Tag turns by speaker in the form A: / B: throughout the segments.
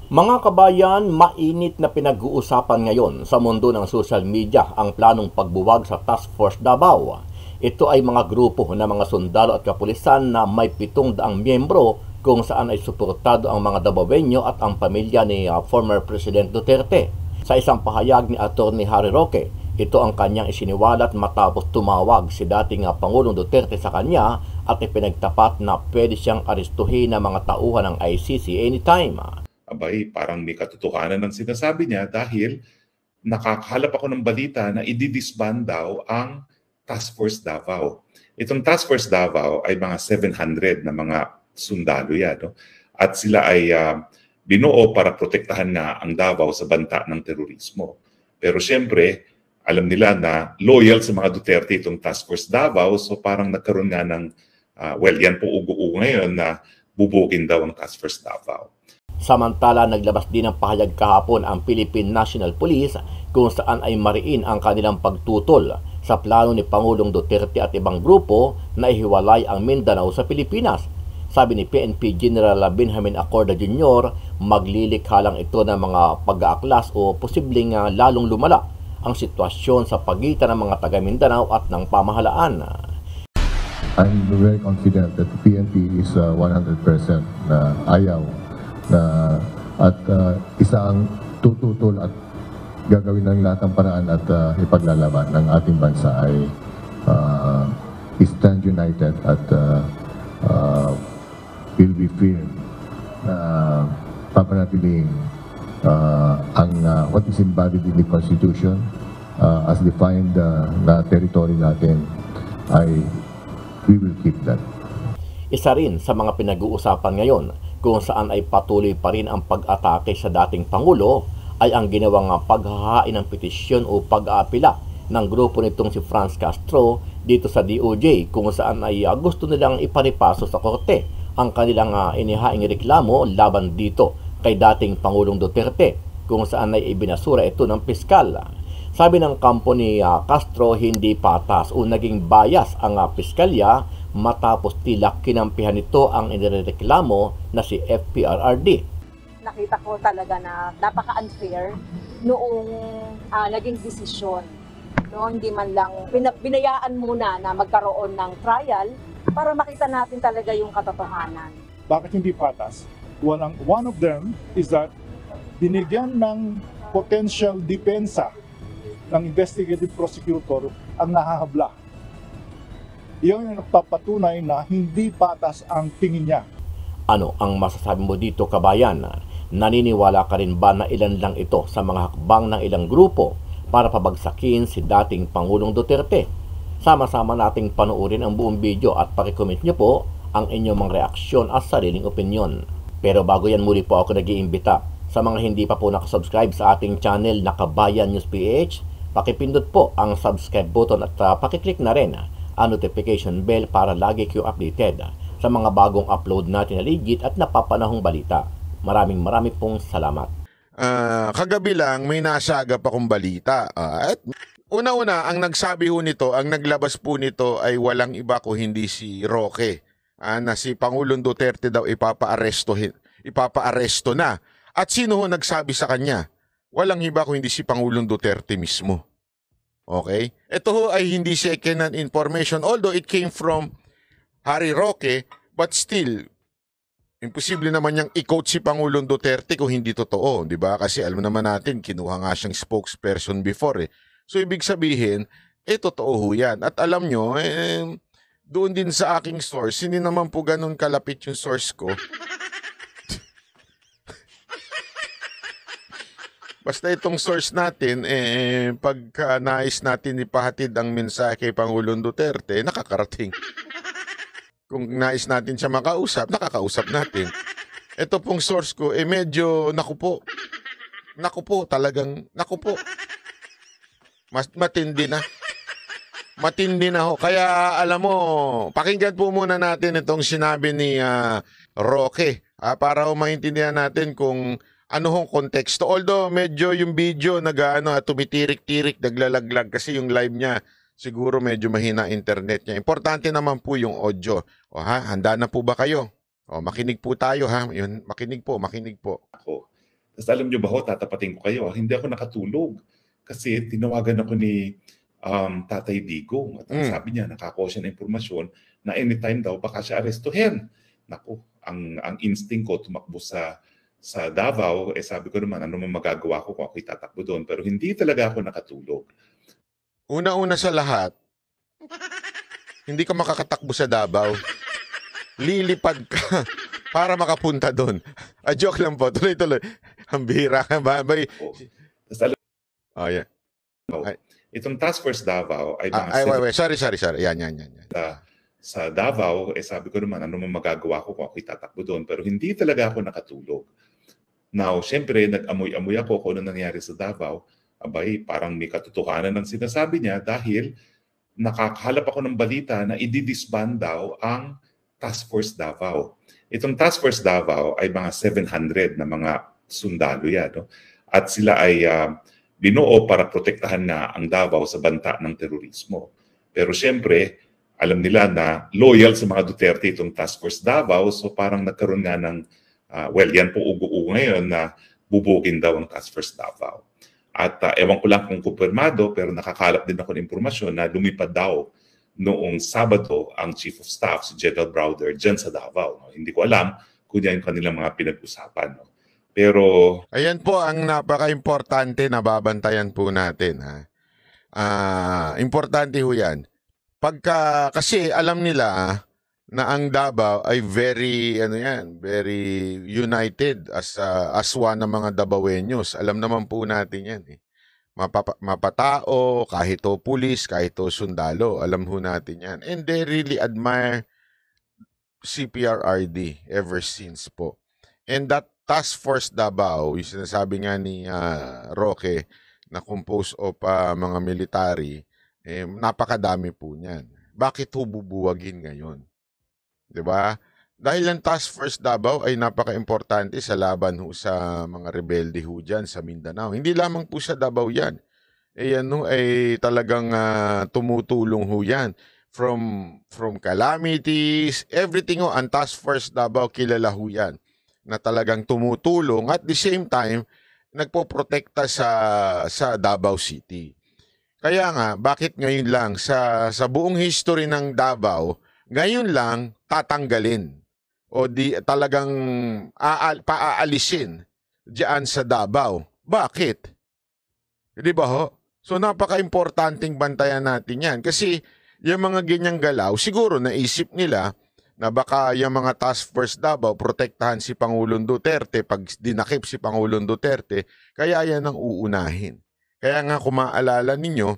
A: Mga kabayan, mainit na pinag-uusapan ngayon sa mundo ng social media ang planong pagbuwag sa Task Force Davao. Ito ay mga grupo ng mga sundalo at kapulisan na may 700 miyembro kung saan ay suportado ang mga Davaoenyo at ang pamilya ni former President Duterte. Sa isang pahayag ni Atty. Harry Roque, ito ang kanyang isiniwalat matapos tumawag si dating Pangulong Duterte sa kanya at ipinagtapat na pwede siyang arestuhin ng mga tauhan ng ICC anytime.
B: Abay, parang may katotohanan ng sinasabi niya dahil nakakahalap ako ng balita na i-disband daw ang Task Force Davao. Itong Task Force Davao ay mga 700 na mga sundalo yan. No? At sila ay binuo para protektahan nga ang Davao sa banta ng terorismo. Pero siyempre, alam nila na loyal sa mga Duterte itong Task Force Davao, so parang nagkaroon nga ng, yan po ugo-ugo ngayon na bubugin daw ang Task Force Davao.
A: Samantala, naglabas din ng pahayag kahapon ang Philippine National Police kung saan ay mariin ang kanilang pagtutol sa plano ni Pangulong Duterte at ibang grupo na ihiwalay ang Mindanao sa Pilipinas. Sabi ni PNP General Benjamin Acorda Jr., maglilikha lang ito ng mga pag-aaklas o posibleng lalong lumala ang sitwasyon sa pagitan ng mga taga Mindanao at ng pamahalaan.
C: I'm very confident that the PNP is 100% na ayaw at isang tututol at gagawin ng lahat ng paraan at ipaglalaban ng ating bansa ay stand united at will be firm na papanatiling ang what is embodied in the Constitution as defined na territory natin ay we will keep that.
A: Isa rin sa mga pinag-uusapan ngayon kung saan ay patuloy pa rin ang pag-atake sa dating Pangulo ay ang ginawang paghahain ng petisyon o pag-aapila ng grupo nitong si Franz Castro dito sa DOJ kung saan ay gusto nilang ipanipaso sa korte ang kanilang inihaing reklamo laban dito kay dating Pangulong Duterte kung saan ay ibinasura ito ng piskal. Sabi ng kampo ni Castro, hindi patas o naging bias ang piskalya matapos tila kinampihan nito ang inireklamo na si FPRRD.
D: Nakita ko talaga na napaka-unfair noong naging desisyon. No, hindi man lang binayaan muna na magkaroon ng trial para makita natin talaga yung katotohanan.
E: Bakit hindi patas? One of them is that binigyan ng potential depensa ng investigative prosecutor ang nahahabla. Iyon ang nagpapatunay na hindi patas ang tingin niya.
A: Ano ang masasabi mo dito, kabayan? Naniniwala ka rin ba na ilan lang ito sa mga hakbang ng ilang grupo para pabagsakin si dating Pangulong Duterte? Sama-sama nating panoorin ang buong video at pakicomment nyo po ang inyong mga reaksyon at sariling opinyon. Pero bago yan, muli po ako nag-iimbita sa mga hindi pa po nakasubscribe sa ating channel na Kabayan News PH, pakipindot po ang subscribe button at pakiclick na rin ang notification bell para lagi kayo updated sa mga bagong upload natin na legit at napapanahong balita. Maraming pong salamat.
F: Kagabi lang may nasagap akong balita. At una-una, ang nagsabi ho nito, ang naglabas po nito ay walang iba ko hindi si Roque. Na si Pangulong Duterte daw ipapaaresto na. At sino ho nagsabi sa kanya? Walang iba ko hindi si Pangulong Duterte mismo. Okay? Ito ho ay hindi second-hand information, although it came from Harry Roque, but still, imposible naman niyang i-quote si Pangulong Duterte kung hindi totoo, di ba? Kasi alam naman natin, kinuha nga siyang spokesperson before eh. So, ibig sabihin, totoo ho yan. At alam nyo, doon din sa aking source, hindi naman po ganun kalapit yung source ko. Basta itong source natin, pagka nais natin ipahatid ang mensahe kay Pangulong Duterte, nakakarating. Kung nais natin siya makausap, nakakausap natin. Ito pong source ko, medyo, naku po, talagang, naku po. Matindi na. Matindi na ho. Kaya, alam mo, pakinggan po muna natin itong sinabi ni Roque, para maintindihan natin kung ano hong konteksto. Although medyo yung video tumitirik-tirik, naglalaglag kasi yung live niya siguro medyo mahina internet niya. Importante naman po yung audio. Handa na po ba kayo? Makinig po tayo ha. Yun, makinig po.
B: Ako, Tapos alam nyo ba ho, tatapatin ko kayo, hindi ako nakatulog. Kasi tinawagan ako ni Tatay Digong. At ang sabi niya, nakakuha siya ng impormasyon na anytime daw baka siya arestuhin. Naku, ang instinct ko tumakbo sa Davao, sabi ko naman, ano man magagawa ko kung ako'y tatakbo doon. Pero hindi talaga ako nakatulog.
F: Una-una sa lahat, hindi ka makakatakbo sa Davao. Lilipad ka para makapunta doon. Joke lang po. Tuloy-tuloy. Ang bihira ka ba?
B: Tapos alam
F: Oh, yeah.
B: itong Task Force Davao ay mga
F: Wait. Sorry. Yan.
B: sa Davao, sabi ko naman, ano man magagawa ko kung ako'y tatakbo doon. Pero hindi talaga ako nakatulog. Now, syempre, nag-amoy-amoy ako kung ano nangyari sa Davao. Abay, parang may katotohanan ng sinasabi niya dahil nakakahalap ako ng balita na i-disband daw ang Task Force Davao. Itong Task Force Davao ay mga 700 na mga sundalo yan. No? At sila ay binuo para protektahan nga ang Davao sa banta ng terorismo. Pero syempre, alam nila na loyal sa mga Duterte itong Task Force Davao, so parang nagkaroon nga ng, yan po ugo-ugo ngayon na bubugin daw ang Task Force Davao. At ewan ko lang kung kumpirmado, pero nakakalap din ako ng impormasyon na lumipad daw noong Sabado ang Chief of Staff, si General Browder, dyan sa Davao. No? Hindi ko alam kung yan yung kanilang mga pinag-usapan. No? Pero
F: ayan po ang napaka-importante na babantayan po natin. Importante ho yan. Kasi alam nila na ang Davao ay very united as one ng mga Davaoenos. Alam naman po natin yan. Mapatao, kahit o pulis, kahit o sundalo. Alam ho natin yan. And they really admire CPRRD ever since po. And that Task Force Davao, yung sinasabi nga ni Roque na composed of mga military, napakadami po niyan. Bakit ho bubuwagin ngayon? 'Di ba? Dahil ang Task Force Davao ay napaka-importante sa laban ho sa mga rebelde ho dyan sa Mindanao. Hindi lamang po sa Davao yan. Yan ho ay talagang tumutulong ho yan. From calamities, everything ho, ang Task Force Davao kilala ho yan. Na talagang tumutulong at the same time, nagpoprotekta sa Davao City. Kaya nga, bakit ngayon lang sa buong history ng Davao, ngayon lang tatanggalin o talagang paaalisin diyan sa Davao. Bakit? Di ba ho? So napaka-importanting bantayan natin yan. Kasi yung mga ganyang galaw, siguro naisip nila na baka yung mga Task Force Davao protektahan si Pangulong Duterte pag dinakip si Pangulong Duterte, kaya yan ang uunahin. Kaya nga kung maaalala ninyo,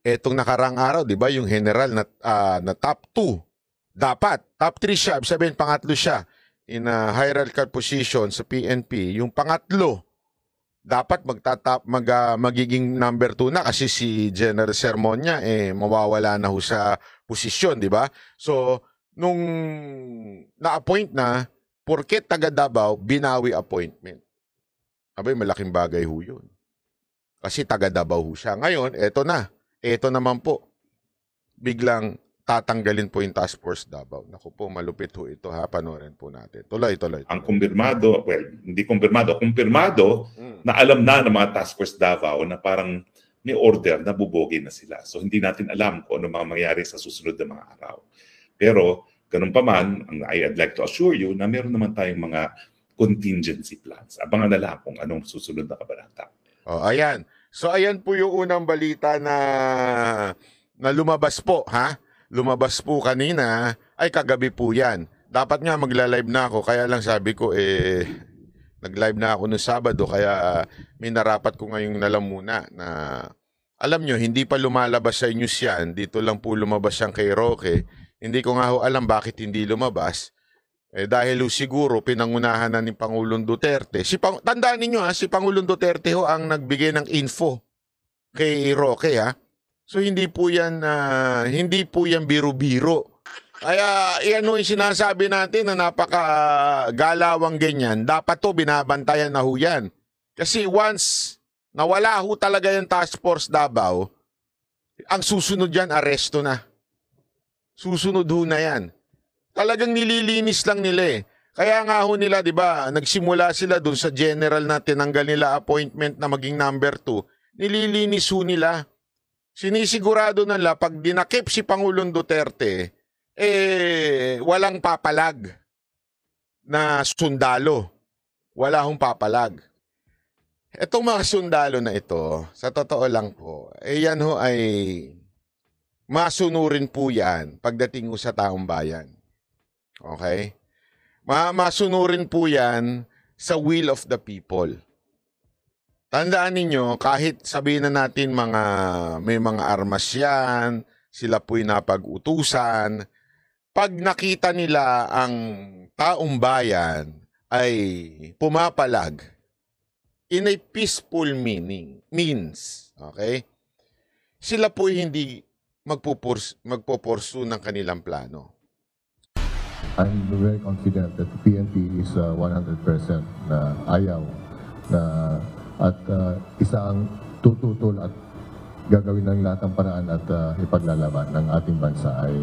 F: etong nakarang araw, di ba, yung general na top 2, dapat, top 3 siya, sabihin pangatlo siya, in a hierarchical position sa PNP, yung pangatlo, dapat magiging number 2 na kasi si General Sermonia mawawala na ho sa posisyon, di ba? So, nung na-appoint na, porket taga Davao, binawi appointment. Abay, malaking bagay ho yun. Kasi taga Davao ho siya. Ngayon, eto na. Eto naman po, biglang tatanggalin po yung Task Force Davao. Naku po, malupit ho ito ha, panoorin po natin. Tuloy.
B: Ang kumpirmado, hindi kumpirmado na alam na ng mga Task Force Davao na parang may order na bubogin na sila. So hindi natin alam kung ano mga mangyari sa susunod na mga araw. Pero ganun pa man, I'd like to assure you na meron naman tayong mga contingency plans. Abangan na lang kung anong susunod na kabanata.
F: Ayan. So ayan po yung unang balita na lumabas po, ha? Lumabas po kanina, ay kagabi po yan. Dapat nga magla-live na ako, kaya lang sabi ko, nag-live na ako noong Sabado, kaya may narapat ko ngayong nalamuna na, alam nyo, hindi pa lumalabas sa news yan, dito lang po lumabas yan kay Roque. Hindi ko nga ho alam bakit hindi lumabas. Dahil siguro pinangunahan na ni Pangulong Duterte. Tandaan ninyo si Pangulong Duterte ho ang nagbigay ng info kay Roque ha. So hindi po yan biro-biro. Kaya yan yung sinasabi natin na napakagalawang ganyan. Dapat to binabantayan na ho yan. Kasi once nawala ho talaga yung Task Force Davao, ang susunod yan, aresto na. Susunod ho na yan. Talagang nililinis lang nila Kaya nga ho nila, di ba, nagsimula sila dun sa general na tinanggal nila appointment na maging number 2, nililinis ho nila. Sinisigurado nila pag dinakip si Pangulong Duterte, walang papalag na sundalo. Wala hong papalag. Itong mga sundalo na ito, sa totoo lang po, yan ho ay masunurin po yan pagdating ho sa taong bayan. Okay? Masunurin po yan sa will of the people. Tandaan ninyo, kahit sabihin na natin may mga armas yan, sila po'y napag-utusan, pag nakita nila ang taong bayan ay pumapalag in a peaceful means, okay? Sila po'y hindi magpuporsu ng kanilang plano.
C: I'm very confident that the PNP is 100% na ayaw na at isang tututol at gagawin ng lahat ng paraan at ipaglalaban ng ating bansa ay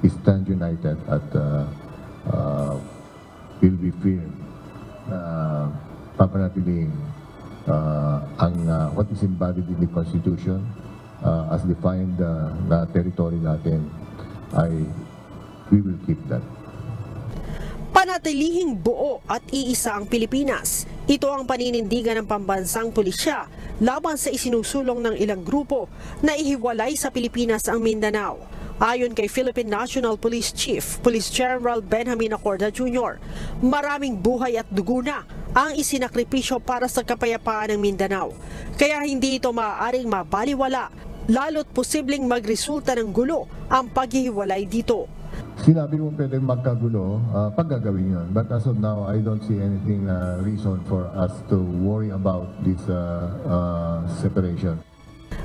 C: stand united at will be firm na papanatiling ang what is embodied in the Constitution as defined na territory natin ay we will keep that.
G: Panatilihing buo at iisa ang Pilipinas. Ito ang paninindigan ng pambansang pulisya laban sa isinusulong ng ilang grupo na ihiwalay sa Pilipinas ang Mindanao. Ayon kay Philippine National Police Chief, Police General Benjamin Acorda Jr., maraming buhay at dugo na ang isinakripisyo para sa kapayapaan ng Mindanao. Kaya hindi ito maaaring mabaliwala, lalo't posibleng magresulta ng gulo ang paghihiwalay dito.
C: Sinabi mo pwede magkagulo pag gagawin yun. But as of now, I don't see anything reason for us to worry about this separation.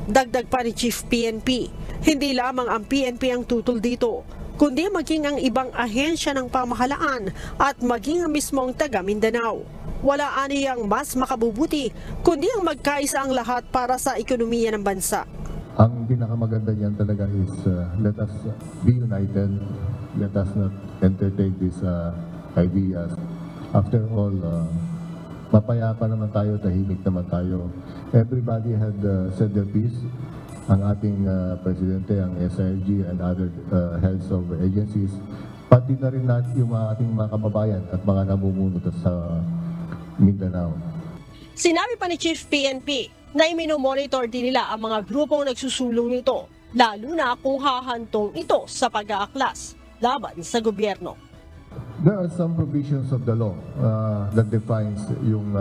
G: Dagdag pa ni Chief PNP, hindi lamang ang PNP ang tutol dito, kundi maging ang ibang ahensya ng pamahalaan at maging ang mismong taga Mindanao. Wala aniyang mas makabubuti, kundi ang magkaisa ang lahat para sa ekonomiya ng bansa.
C: Ang pinakamaganda niyan talaga is let us be united. Let us not entertain these ideas. After all, mapayapa naman tayo, tahimik naman tayo. Everybody had said their piece. Ang ating presidente, ang SIG and other heads of agencies, pati na rin natin yung ating mga kababayan at mga namumuno sa Mindanao.
G: Sinabi pa ni Chief PNP na iminomonitor din nila ang mga grupong nagsusulong nito, lalo na kung hahantong ito sa pag-aaklas laban sa gobyerno.
C: There are some provisions of the law that defines yung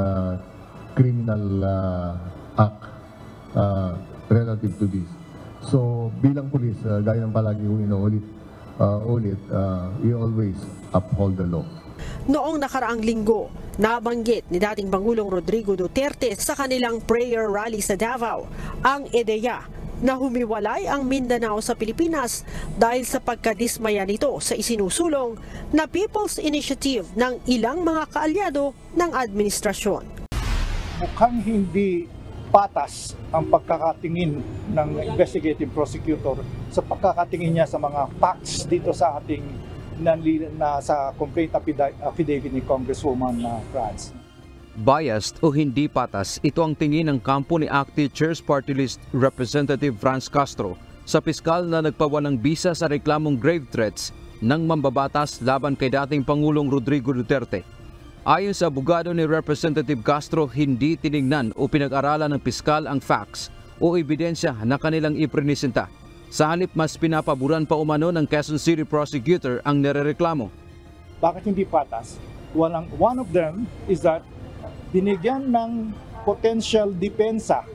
C: criminal act relative to this. So bilang pulis, gaya ng palagi kong inuulit, we always uphold the law.
G: Noong nakaraang linggo, nabanggit ni dating Pangulong Rodrigo Duterte sa kanilang prayer rally sa Davao ang ideya na humiwalay ang Mindanao sa Pilipinas dahil sa pagkadismaya nito sa isinusulong na People's Initiative ng ilang mga kaalyado ng administrasyon.
E: Mukhang hindi patas ang pagkakatingin ng investigative prosecutor sa pagkakatingin niya sa mga facts dito sa ating sa complaint affidavit ni Congresswoman Franz.
H: Biased o hindi patas, ito ang tingin ng kampo ni Active Chairs Party List Representative Franz Castro sa piskal na nagpawalang bisa sa reklamong grave threats ng mambabatas laban kay dating Pangulong Rodrigo Duterte. Ayon sa abogado ni Representative Castro, hindi tinignan o pinag-aralan ng piskal ang facts o ebidensya na kanilang iprenisenta. Sa halip, mas pinapaboran pa umano ng Quezon City prosecutor ang nirereklamo.
E: Bakit hindi patas? One of them is that binigyan ng potential depensa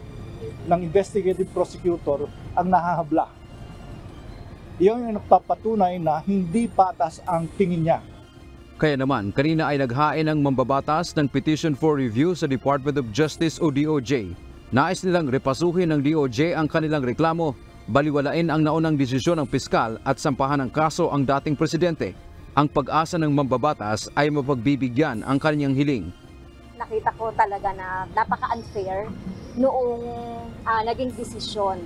E: ng investigative prosecutor ang nahahabla. Iyon ang nagpapatunay na hindi patas ang tingin niya.
H: Kaya naman, kanina ay naghain ang mambabatas ng petition for review sa Department of Justice o DOJ. Nais nilang repasuhin ng DOJ ang kanilang reklamo, baliwalain ang naunang desisyon ng piskal at sampahan ng kaso ang dating presidente. Ang pag-asa ng mambabatas ay mapagbibigyan ang kanyang hiling.
D: Nakita ko talaga na napaka-unfair noong naging desisyon.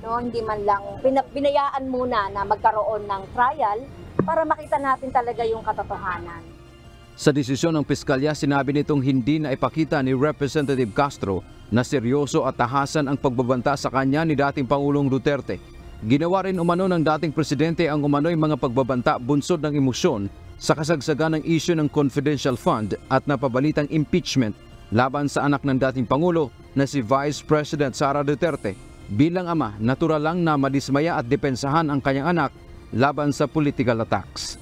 D: No, hindi man lang binayaan muna na magkaroon ng trial para makita natin talaga yung katotohanan.
H: Sa desisyon ng piskalya, sinabi nitong hindi na ipakita ni Representative Castro na seryoso at tahasan ang pagbabanta sa kanya ni dating Pangulong Duterte. Ginawa rin umano ng dating presidente ang umano'y mga pagbabanta bunsod ng emosyon sa kasagsagan ng isyu ng confidential fund at napabalitang impeachment laban sa anak ng dating Pangulo na si Vice President Sara Duterte. Bilang ama, natural lang na madismaya at depensahan ang kanyang anak laban sa political attacks.